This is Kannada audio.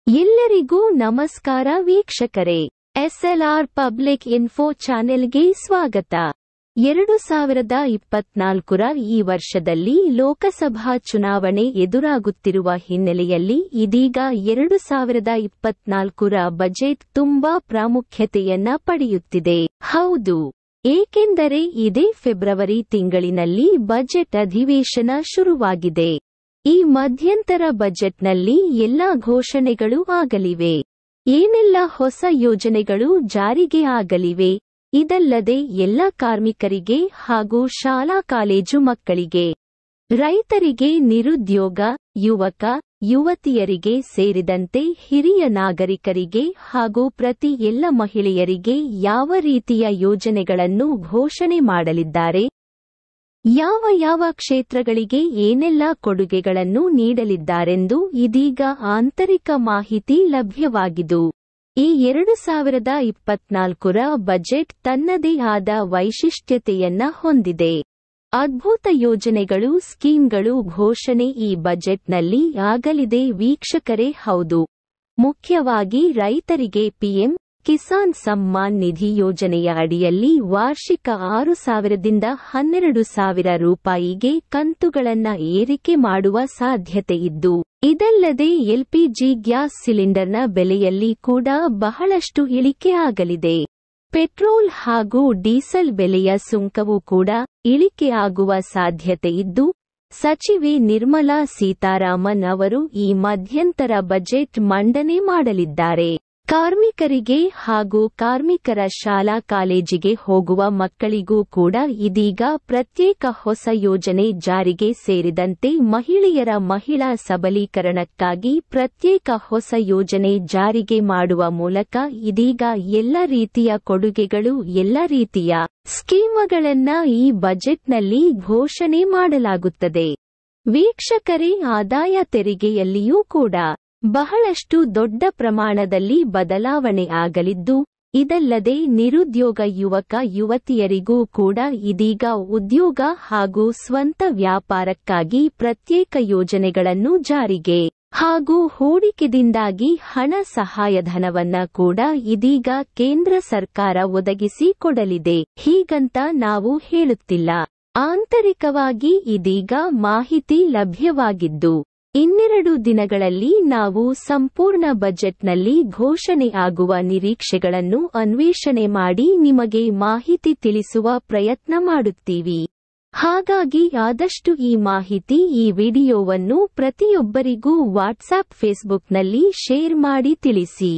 ಎಲ್ಲರಿಗೂ ನಮಸ್ಕಾರ ವೀಕ್ಷಕರೇ, ಎಸ್ಎಲ್ಆರ್ ಪಬ್ಲಿಕ್ ಇನ್ಫೋ ಚಾನೆಲ್ಗೆ ಸ್ವಾಗತ. 2024ರ ಈ ವರ್ಷದಲ್ಲಿ ಲೋಕಸಭಾ ಚುನಾವಣೆ ಎದುರಾಗುತ್ತಿರುವ ಹಿನ್ನೆಲೆಯಲ್ಲಿ ಇದೀಗ 2024ರ ಬಜೆಟ್ ತುಂಬಾ ಪ್ರಾಮುಖ್ಯತೆಯನ್ನ ಪಡೆಯುತ್ತಿದೆ. ಹೌದು, ಏಕೆಂದರೆ ಇದೇ ಫೆಬ್ರವರಿ ತಿಂಗಳಿನಲ್ಲಿ ಬಜೆಟ್ ಅಧಿವೇಶನ ಶುರುವಾಗಿದೆ. ಈ ಮಧ್ಯಂತರ ಬಜೆಟ್ನಲ್ಲಿ ಎಲ್ಲಾ ಘೋಷಣೆಗಳು ಆಗಲಿವೆ. ಏನೆಲ್ಲ ಹೊಸ ಯೋಜನೆಗಳು ಜಾರಿಗೆ ಆಗಲಿವೆ, ಇದಲ್ಲದೆ ಎಲ್ಲ ಕಾರ್ಮಿಕರಿಗೆ ಹಾಗೂ ಶಾಲಾ ಕಾಲೇಜು ಮಕ್ಕಳಿಗೆ, ರೈತರಿಗೆ, ನಿರುದ್ಯೋಗ, ಯುವಕ ಯುವತಿಯರಿಗೆ ಸೇರಿದಂತೆ ಹಿರಿಯ ನಾಗರಿಕರಿಗೆ ಹಾಗೂ ಪ್ರತಿ ಎಲ್ಲ ಮಹಿಳೆಯರಿಗೆ ಯಾವ ರೀತಿಯ ಯೋಜನೆಗಳನ್ನು ಘೋಷಣೆ ಮಾಡಲಿದ್ದಾರೆ, ಯಾವ ಕ್ಷೇತ್ರಗಳಿಗೆ ಏನೆಲ್ಲ ಕೊಡುಗೆಗಳನ್ನು ನೀಡಲಿದ್ದಾರೆಂದು ಇದೀಗ ಆಂತರಿಕ ಮಾಹಿತಿ ಲಭ್ಯವಾಗಿದ್ದು, ಈ 2024ರ ಬಜೆಟ್ ತನ್ನದೇ ಆದ ವೈಶಿಷ್ಟ್ಯತೆಯನ್ನ ಹೊಂದಿದೆ. ಅದ್ಭುತ ಯೋಜನೆಗಳು, ಸ್ಕೀಮ್ಗಳು ಘೋಷಣೆ ಈ ಬಜೆಟ್ನಲ್ಲಿ ಆಗಲಿದೆ ವೀಕ್ಷಕರೇ. ಹೌದು, ಮುಖ್ಯವಾಗಿ ರೈತರಿಗೆ ಪಿಎಂ ಕಿಸಾನ್ ಸಮ್ಮಾನ್ ನಿಧಿ ಯೋಜನೆಯ ಅಡಿಯಲ್ಲಿ ವಾರ್ಷಿಕ 6,000ದಿಂದ 12,000 ರೂಪಾಯಿಗೆ ಕಂತುಗಳನ್ನ ಏರಿಕೆ ಮಾಡುವ ಸಾಧ್ಯತೆ ಇದ್ದು, ಇದಲ್ಲದೆ ಎಲ್ಪಿಜಿ ಗ್ಯಾಸ್ ಸಿಲಿಂಡರ್ನ ಬೆಲೆಯಲ್ಲಿ ಕೂಡ ಬಹಳಷ್ಟು ಇಳಿಕೆ ಆಗಲಿದೆ. ಪೆಟ್ರೋಲ್ ಹಾಗೂ ಡೀಸೆಲ್ ಬೆಲೆಯ ಸುಂಕವೂ ಕೂಡ ಇಳಿಕೆ ಆಗುವ ಸಾಧ್ಯತೆ ಇದ್ದು, ಸಚಿವೆ ನಿರ್ಮಲಾ ಸೀತಾರಾಮನ್ ಅವರು ಈ ಮಧ್ಯಂತರ ಬಜೆಟ್ ಮಂಡನೆ ಮಾಡಲಿದ್ದಾರೆ. ಕಾರ್ಮಿಕರಿಗೆ ಹಾಗೂ ಕಾರ್ಮಿಕರ ಶಾಲಾ ಕಾಲೇಜಿಗೆ ಹೋಗುವ ಮಕ್ಕಳಿಗೂ ಕೂಡ ಇದೀಗ ಪ್ರತ್ಯೇಕ ಹೊಸ ಯೋಜನೆ ಜಾರಿಗೆ ಸೇರಿದಂತೆ ಮಹಿಳೆಯರ ಮಹಿಳಾ ಸಬಲೀಕರಣಕ್ಕಾಗಿ ಪ್ರತ್ಯೇಕ ಹೊಸ ಯೋಜನೆ ಜಾರಿಗೆ ಮಾಡುವ ಮೂಲಕ ಇದೀಗ ಎಲ್ಲ ರೀತಿಯ ಕೊಡುಗೆಗಳು, ಎಲ್ಲ ರೀತಿಯ ಸ್ಕೀಮುಗಳನ್ನ ಈ ಬಜೆಟ್ನಲ್ಲಿ ಘೋಷಣೆ ಮಾಡಲಾಗುತ್ತದೆ. ವೀಕ್ಷಕರೇ, ಆದಾಯ ತೆರಿಗೆಯಲ್ಲಿಯೂ ಕೂಡ ಬಹಳಷ್ಟು ದೊಡ್ಡ ಪ್ರಮಾಣದಲ್ಲಿ ಬದಲಾವಣೆ ಆಗಲಿದ್ದು, ಇದಲ್ಲದೆ ನಿರುದ್ಯೋಗ ಯುವಕ ಯುವತಿಯರಿಗೂ ಕೂಡ ಇದೀಗ ಉದ್ಯೋಗ ಹಾಗೂ ಸ್ವಂತ ವ್ಯಾಪಾರಕ್ಕಾಗಿ ಪ್ರತ್ಯೇಕ ಯೋಜನೆಗಳನ್ನು ಜಾರಿಗೆ ಹಾಗೂ ಹೂಡಿಕೆದಿಂದಾಗಿ ಹಣ ಸಹಾಯಧನವನ್ನ ಕೂಡ ಇದೀಗ ಕೇಂದ್ರ ಸರ್ಕಾರ ಒದಗಿಸಿ ಕೊಡಲಿದೆ. ಹೀಗಂತ ನಾವು ಹೇಳುತ್ತಿಲ್ಲ, ಆಂತರಿಕವಾಗಿ ಇದೀಗ ಮಾಹಿತಿ ಲಭ್ಯವಾಗಿದ್ದು, ಇನ್ನೆರಡು ದಿನಗಳಲ್ಲಿ ನಾವು ಸಂಪೂರ್ಣ ಬಜೆಟ್ನಲ್ಲಿ ಘೋಷಣೆ ಆಗುವ ನಿರೀಕ್ಷೆಗಳನ್ನು ಅನ್ವೇಷಣೆ ಮಾಡಿ ನಿಮಗೆ ಮಾಹಿತಿ ತಿಳಿಸುವ ಪ್ರಯತ್ನ ಮಾಡುತ್ತೀವಿ. ಹಾಗಾಗಿ ಆದಷ್ಟು ಈ ಮಾಹಿತಿ, ಈ ವಿಡಿಯೋವನ್ನು ಪ್ರತಿಯೊಬ್ಬರಿಗೂ ವಾಟ್ಸ್ಆಪ್, ಫೇಸ್ಬುಕ್ನಲ್ಲಿ ಶೇರ್ ಮಾಡಿ ತಿಳಿಸಿ.